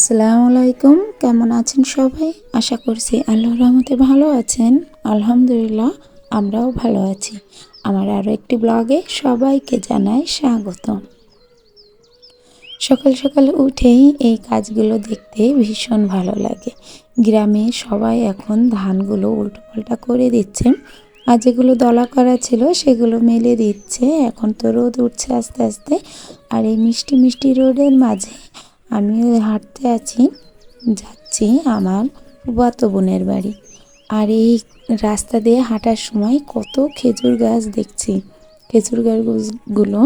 আসসালামু আলাইকুম। কেমন আছেন সবাই? আশা করছি আল্লাহর রহমতে ভালো আছেন। আলহামদুলিল্লাহ আমরাও ভালো আছি। আমার আরও একটি ব্লগে সবাইকে জানাই স্বাগত। সকাল সকাল উঠেই এই কাজগুলো দেখতে ভীষণ ভালো লাগে। গ্রামে সবাই এখন ধানগুলো উল্টোপাল্টা করে দিচ্ছে, আর যেগুলো দলা করা ছিল সেগুলো মেলে দিচ্ছে। এখন তো রোদ উঠছে আস্তে আস্তে, আর এই মিষ্টি মিষ্টি রোদের মাঝে আমি হাঁটতে যাচ্ছি আমার ফুফাতো বোনের বাড়ি। আর এই রাস্তা দিয়ে হাঁটার সময় কত খেজুর গাছ দেখছি। খেজুর গাছগুলো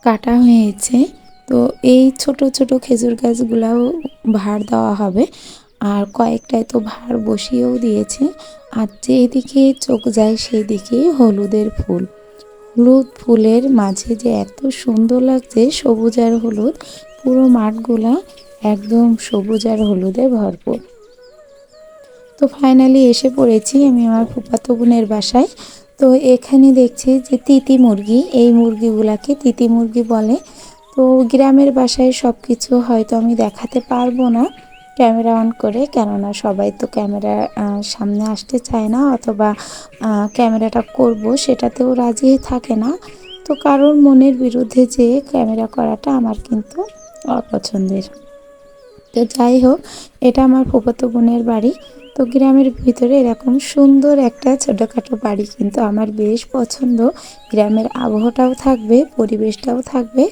কাটা হয়েছে, তো এই ছোট ছোট খেজুর গাছগুলাও ভার দেওয়া হবে, আর কয়েকটায় তো ভার বসিয়েও দিয়েছে। আর যেদিকে চোখ যায় সেই দিকেই হলুদের ফুল। হলুদ ফুলের মাঝে যে এত সুন্দর লাগছে, সবুজ আর হলুদ, পুরো মাঠগুলা একদম সবুজ আর হলুদে ভরপুর। তো ফাইনালি এসে পড়েছি আমি আমার ফুফাতো বোনের বাসায়। তো এখানে দেখছি যে তিতি মুরগি, এই মুরগিগুলাকে তিতি মুরগি বলে। তো গ্রামের বাসায় সব কিছু হয়তো আমি দেখাতে পারবো না ক্যামেরা অন করে, কেননা সবাই তো ক্যামেরা সামনে আসতে চায় না, অথবা ক্যামেরাটা করব সেটাতেও রাজি থাকে না। তো কারোর মনের বিরুদ্ধে যে ক্যামেরা করাটা আমার কিন্তু অপছন্দের। তো যাই হোক, এটা আমার ফুফাতো বোনের বাড়ি। তো গ্রামের ভিতরে এরকম সুন্দর একটা ছোটোখাটো বাড়ি কিন্তু আমার বেশ পছন্দ। গ্রামের আবহাওয়াটাও থাকবে, পরিবেশটাও থাকবে,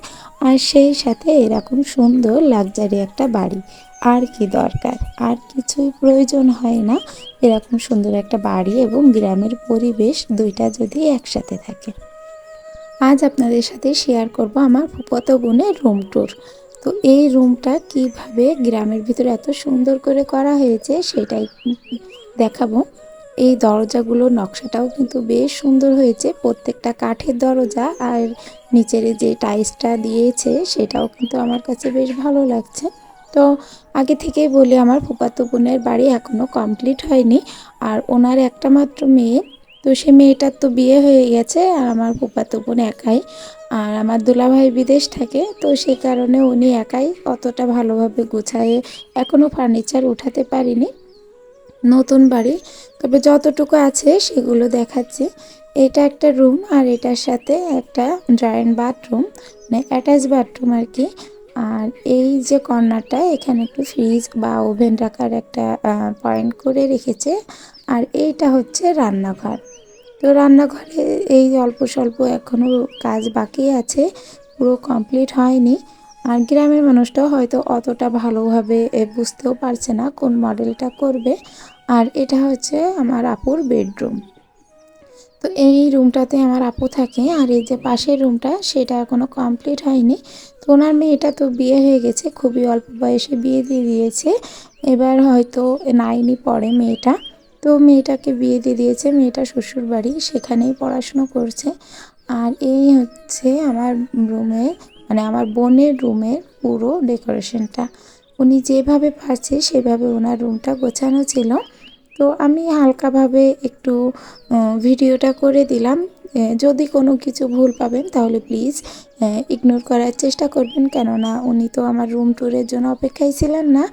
আর সেই সাথে এরকম সুন্দর লাক্সারি একটা বাড়ি। আর কি দরকার, আর কিছুই প্রয়োজন হয় না। এরকম সুন্দর একটা বাড়ি এবং গ্রামের পরিবেশ দুইটা যদি একসাথে থাকে। আজ আপনাদের সাথে শেয়ার করব আমার ফুফাতো বোনের রুম ট্যুর। তো এই রুমটা কিভাবে গ্রামের ভিতরে এত সুন্দর করে করা হয়েছে সেটাই দেখাবো। এই দরজাগুলোর নকশাটাও কিন্তু বেশ সুন্দর হয়েছে, প্রত্যেকটা কাঠের দরজা, আর নিচের যে টাইলসটা দিয়েছে সেটাও কিন্তু আমার কাছে বেশ ভালো লাগছে। তো আগে থেকেই বলি, আমার ফুফাতো বোনের বাড়ি এখনও কমপ্লিট হয়নি, আর ওনার একটা মাত্র মেয়ে। তো সে মেয়েটার তো বিয়ে হয়ে গেছে, আর আমার ফুফাতো বোন একাই। আর আমার দুলাভাই বিদেশ থাকে, তো সে কারণে উনি একাই অতটা ভালোভাবে গুছায়ে এখনও ফার্নিচার উঠাতে পারিনি। নতুন বাড়ি, তবে যতটুকু আছে সেগুলো দেখাচ্ছে। এটা একটা রুম, আর এটার সাথে একটা জয়েন্ট বাথরুম, মানে অ্যাটাচ বাথরুম আর কি। আর এই যে কর্নারটা, এখানে একটু ফ্রিজ বা ওভেন রাখার একটা পয়েন্ট করে রেখেছে। আর এইটা হচ্ছে রান্নাঘর। তো রান্নাঘরে এই অল্প স্বল্প এখনও কাজ বাকি আছে, পুরো কমপ্লিট হয়নি। আর গ্রামের মানুষটাও হয়তো অতটা ভালোভাবে বুঝতেও পারছে না কোন মডেলটা করবে। আর এটা হচ্ছে আমার আপুর বেডরুম। তো এই রুমটাতে আমার আপু থাকে, আর এই যে পাশের রুমটা সেটা এখনও কমপ্লিট হয়নি। তো ওনার মেয়েটা তো বিয়ে হয়ে গেছে, খুবই অল্প বয়সে বিয়ে দিয়ে দিয়েছে। এবার হয়তো 9 পড়ে মেয়েটা। তো মেয়েটাকে বিয়ে দিয়ে দিয়েছে, মেয়েটা শ্বশুর বাড়ি, সেখানেই পড়াশুনো করছে। আর এই হচ্ছে আমার রুমের, মানে আমার বোনের রুমের পুরো ডেকোরেশনটা। উনি যেভাবে পারছে সেভাবে ওনার রুমটা গোছানো ছিল। তো আমি হালকাভাবে একটু ভিডিওটা করে দিলাম। যদি কোনো কিছু ভুল পাবেন তাহলে প্লিজ ইগনোর করার চেষ্টা করবেন, কেননা উনি তো আমার রুম ট্যুরের জন্য অপেক্ষায় ছিলেন না।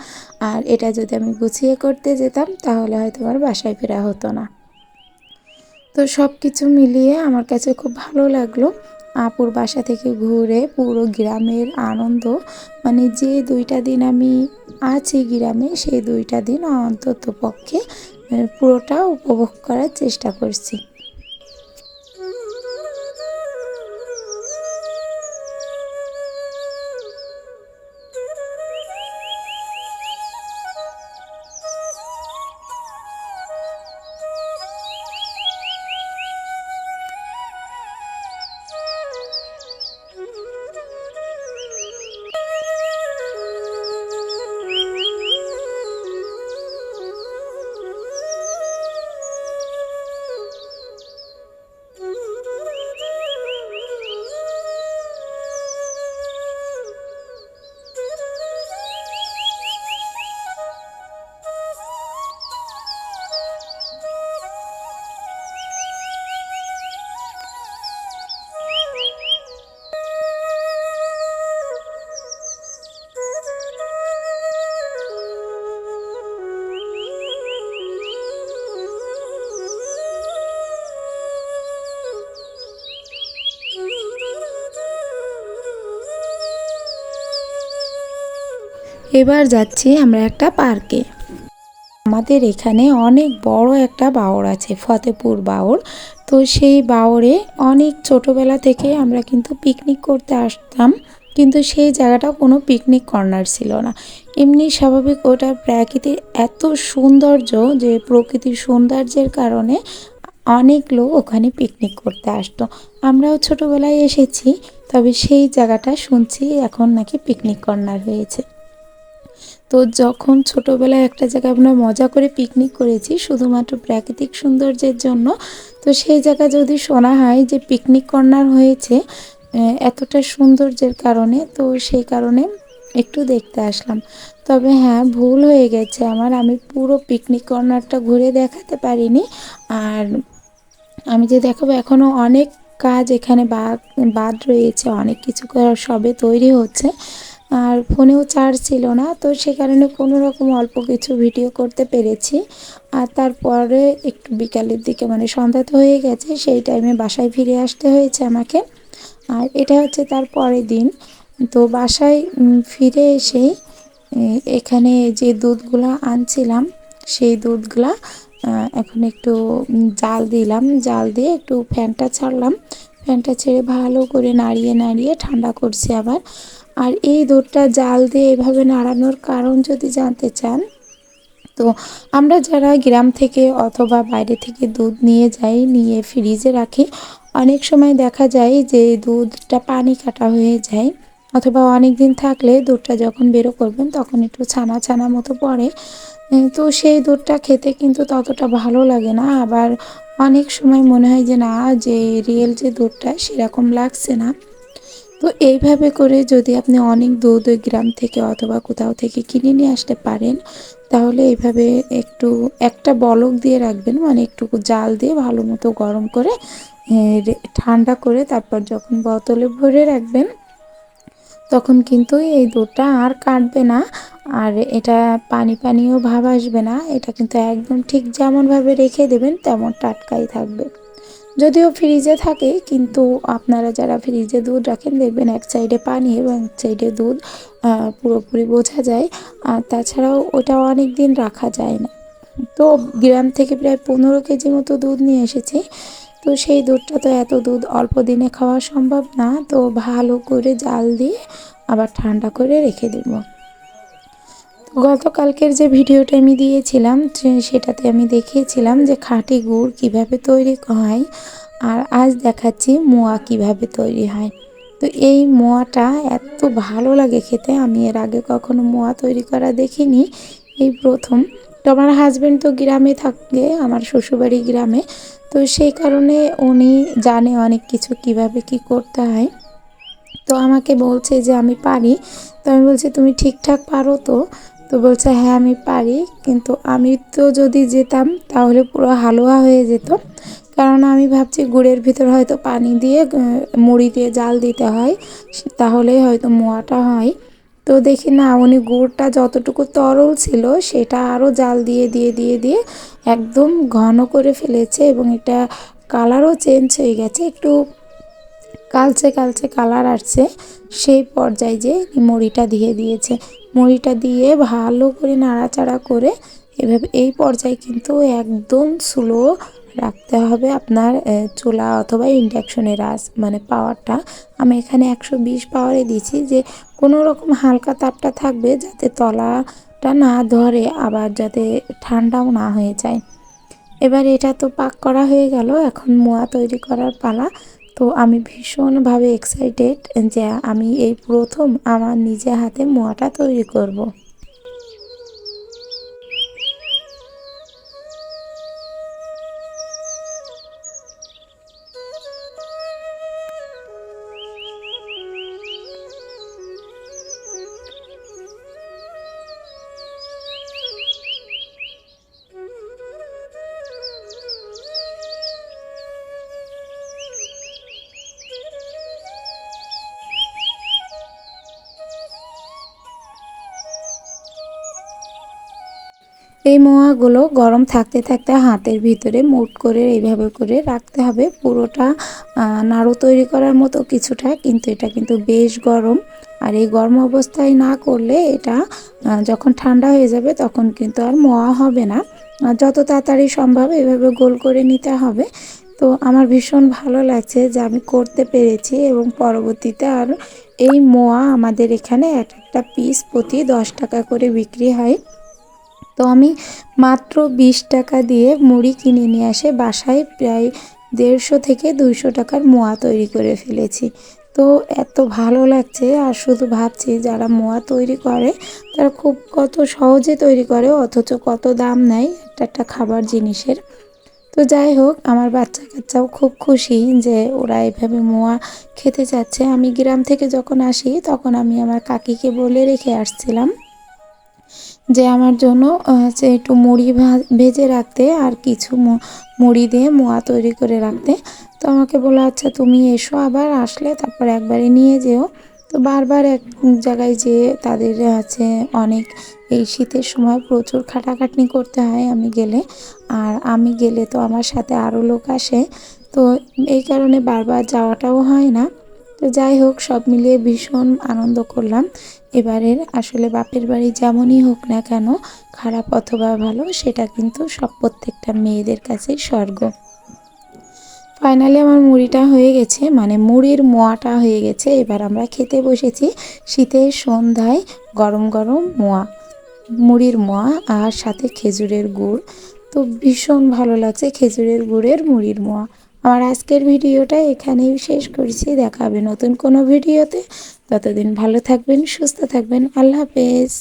আর এটা যদি আমি গুছিয়ে করতে যেতাম তাহলে হয়তো আমার বাসায় ফেরা হতো না। তো সব কিছু মিলিয়ে আমার কাছে খুব ভালো লাগলো। আপুর বাসা থেকে ঘুরে পুরো গ্রামের আনন্দ, মানে যে 2টা দিন আমি আছি গ্রামে, সেই 2টা দিন অন্তত পক্ষে পুরোটা উপভোগ করার চেষ্টা করছি। এবার যাচ্ছি আমরা একটা পার্কে। আমাদের এখানে অনেক বড় একটা বাওড় আছে, ফতেপুর বাওড়। তো সেই বাওড়ে অনেক ছোটোবেলা থেকে আমরা কিন্তু পিকনিক করতে আসতাম, কিন্তু সেই জায়গাটা কোনো পিকনিক কর্নার ছিল না। এমনি স্বাভাবিক ওটা প্রাকৃতিক এত সৌন্দর্য যে প্রকৃতির সৌন্দর্যের কারণে অনেক লোক ওখানে পিকনিক করতে আসতো। আমরাও ছোটোবেলায় এসেছি, তবে সেই জায়গাটা শুনছি এখন নাকি পিকনিক কর্নার হয়েছে। তো যখন ছোটোবেলায় একটা জায়গায় আমরা মজা করে পিকনিক করেছি শুধুমাত্র প্রাকৃতিক সৌন্দর্যের জন্য, তো সেই জায়গা যদি শোনা হয় যে পিকনিক কর্নার হয়েছে এতটা সৌন্দর্যের কারণে, তো সেই কারণে একটু দেখতে আসলাম। তবে হ্যাঁ, ভুল হয়ে গেছে আমার, আমি পুরো পিকনিক কর্নারটা ঘুরে দেখাতে পারিনি। আর আমি যে দেখাবো এখনও অনেক কাজ এখানে বাদ রয়েছে, অনেক কিছু সবে তৈরি হচ্ছে। আর ফোনেও চার্জ ছিল না, তো সে কারণে কোনো রকম অল্প কিছু ভিডিও করতে পেরেছি। আর তারপরে একটু বিকালের দিকে মানে সন্ধ্যা তো হয়ে গেছে, সেই টাইমে বাসায় ফিরে আসতে হয়েছে আমাকে। আর এটা হচ্ছে তার পরের দিন। তো বাসায় ফিরে এসেই এখানে যে দুধগুলা আনছিলাম সেই দুধগুলা এখন একটু জাল দিলাম, জাল দিয়ে একটু ফ্যানটা ছাড়লাম, ফ্যানটা ছেড়ে ভালো করে নাড়িয়ে নাড়িয়ে ঠান্ডা করছি আবার। আর এই দুধটা জাল দিয়ে এভাবে নাড়ানোর কারণ যদি জানতে চান, তো আমরা যারা গ্রাম থেকে অথবা বাইরে থেকে দুধ নিয়ে যাই, নিয়ে ফ্রিজে রাখি, অনেক সময় দেখা যায় যে দুধটা পানি কাটা হয়ে যায়, অথবা অনেক দিন থাকলে দুধটা যখন বেরো করবেন তখন একটু ছানা ছানা মতো পড়ে। তো সেই দুধটা খেতে কিন্তু ততটা ভালো লাগে না, আবার অনেক সময় মনে হয় যে না, যে রিয়েল যে দুধটা সেরকম লাগছে না। তো এইভাবে করে যদি আপনি অনেক দুধ ওই গ্রাম থেকে অথবা কোথাও থেকে কিনে নিয়ে আসতে পারেন, তাহলে এইভাবে একটু একটা বলক দিয়ে রাখবেন, মানে একটু জাল দিয়ে ভালো মতো গরম করে ঠান্ডা করে তারপর যখন বোতলে ভরে রাখবেন, তখন কিন্তু এই দুধটা আর কাটবে না, আর এটা পানি পানিও ভাব আসবে না। এটা কিন্তু একদম ঠিক যেমনভাবে রেখে দেবেন তেমন টাটকাই থাকবে। যদিও ফ্রিজে থাকে, কিন্তু আপনারা যারা ফ্রিজে দুধ রাখেন দেখবেন এক সাইডে পানি এবং এক সাইডে দুধ পুরোপুরি বোঝা যায়। আর তাছাড়াও ওটা অনেক দিন রাখা যায় না। তো গ্রাম থেকে প্রায় 15 কেজি মতো দুধ নিয়ে এসেছি। তো সেই দুধটা তো এত দুধ অল্প দিনে খাওয়া সম্ভব না, তো ভালো করে জাল দিয়ে আবার ঠান্ডা করে রেখে দেব। গতকালকের যে ভিডিওটা আমি দিয়েছিলাম সেটাতে আমি দেখিয়েছিলাম যে খাঁটি গুড় কিভাবে তৈরি হয়, আর আজ দেখাচ্ছি মোয়া কিভাবে তৈরি হয়। তো এই মোয়াটা এত ভালো লাগে খেতে, আমি এর আগে কখনো মোয়া তৈরি করা দেখিনি, এই প্রথম। তো আমার হাজব্যান্ড তো গ্রামে থাকে, আমার শ্বশুরবাড়ি গ্রামে, তো সেই কারণে উনি জানে অনেক কিছু কিভাবে কি করতে হয়। তো আমাকে বলছে যে আমি পারি, তো আমি বলছি তুমি ঠিকঠাক পারো তো? তো বলছে হ্যাঁ আমি পারি, কিন্তু আমি তো যদি যেতাম তাহলে পুরো হালুয়া হয়ে যেত, কারণ আমি ভাবছি গুড়ের ভিতর হয়তো পানি দিয়ে মুড়ি দিয়ে জাল দিতে হয়, তাহলেই হয়তো মোয়াটা হয়। তো দেখি না, উনি গুড়টা যতটুকু তরল ছিল সেটা আরও জাল দিয়ে দিয়ে দিয়ে দিয়ে একদম ঘন করে ফেলেছে, এবং এটা কালারও চেঞ্জ হয়ে গেছে, একটু কালচে কালচে কালার আসছে। সেই পর্যায়ে যে মুড়িটা দিয়ে দিয়েছে, মুড়িটা দিয়ে ভালো করে নাড়াচাড়া করে এভাবে এই পর্যায়ে কিন্তু একদম স্লো রাখতে হবে আপনার চুলা অথবা ইন্ডাকশনের আঁচ, মানে পাওয়ারটা আমি এখানে 120 পাওয়ারে দিয়েছি, যে কোনো রকম হালকা তাপটা থাকবে যাতে তলাটা না ধরে, আবার যাতে ঠান্ডাও না হয়ে যায়। এবার এটা তো পাক করা হয়ে গেল, এখন মোয়া তৈরি করার পালা। তো আমি ভীষণভাবে এক্সাইটেড যে আমি এই প্রথম আমার নিজে হাতে মোয়াটা তৈরি করব। এই মোয়াগুলো গরম থাকতে থাকতে হাতের ভিতরে মুঠ করে এইভাবে করে রাখতে হবে, পুরোটা নাড়ু তৈরি করার মতো কিছুটা, কিন্তু এটা কিন্তু বেশ গরম। আর এই গরম অবস্থায় না করলে এটা যখন ঠান্ডা হয়ে যাবে তখন কিন্তু আর মোয়া হবে না। যত তাড়াতাড়ি সম্ভব এভাবে গোল করে নিতে হবে। তো আমার ভীষণ ভালো লাগছে যে আমি করতে পেরেছি, এবং পরবর্তীতে আর এই মোয়া আমাদের এখানে এক একটা পিস প্রতি 10 টাকা করে বিক্রি হয়। তো আমি মাত্র 20 টাকা দিয়ে মুড়ি কিনে নিয়ে আসে বাসায় প্রায় 150 থেকে 200 টাকার মোয়া তৈরি করে ফেলেছি। তো এত ভালো লাগছে, আর শুধু ভাবছি যারা মোয়া তৈরি করে তারা খুব কত সহজে তৈরি করে, অথচ কত দাম নেয় একটা একটা খাবার জিনিসের। তো যাই হোক, আমার বাচ্চা কাচ্চাও খুব খুশি যে ওরা এভাবে মোয়া খেতে চাচ্ছে। আমি গ্রাম থেকে যখন আসি তখন আমি আমার কাকিকে বলে রেখে আসছিলাম যে আমার জন্য হচ্ছে একটু মুড়ি ভেজে রাখতে, আর কিছু মুড়ি দিয়ে মোয়া তৈরি করে রাখতে। তো আমাকে বললো আচ্ছা তুমি এসো, আবার আসলে তারপর একবারে নিয়ে যেও। তো বারবার এক জায়গায় যেয়ে তাদের আছে অনেক, এই শীতের সময় প্রচুর খাটাখাটনি করতে হয় আমি গেলে, আর আমি গেলে তো আমার সাথে আরও লোক আসে, তো এই কারণে বারবার যাওয়াটাও হয় না। তো যাই হোক, সব মিলিয়ে ভীষণ আনন্দ করলাম। এবারের আসলে বাপের বাড়ি যেমনই হোক না কেন, খারাপ অথবা ভালো, সেটা কিন্তু প্রত্যেকটা মেয়েদের কাছে স্বর্গ। ফাইনালি আমার মুড়িটা হয়ে গেছে, মানে মুড়ির মোয়াটা হয়ে গেছে। এবার আমরা খেতে বসেছি শীতের সন্ধ্যায় গরম গরম মোয়া, মুড়ির মোয়া আর সাথে খেজুরের গুড়। তো ভীষণ ভালো লাগছে খেজুরের গুড়ের মুড়ির মোয়া। আমার আজকের ভিডিওটা এখানেই শেষ করছি, দেখা হবে নতুন কোনো ভিডিওতে। ততদিন ভালো থাকবেন, সুস্থ থাকবেন, আল্লাহ হাফেজ।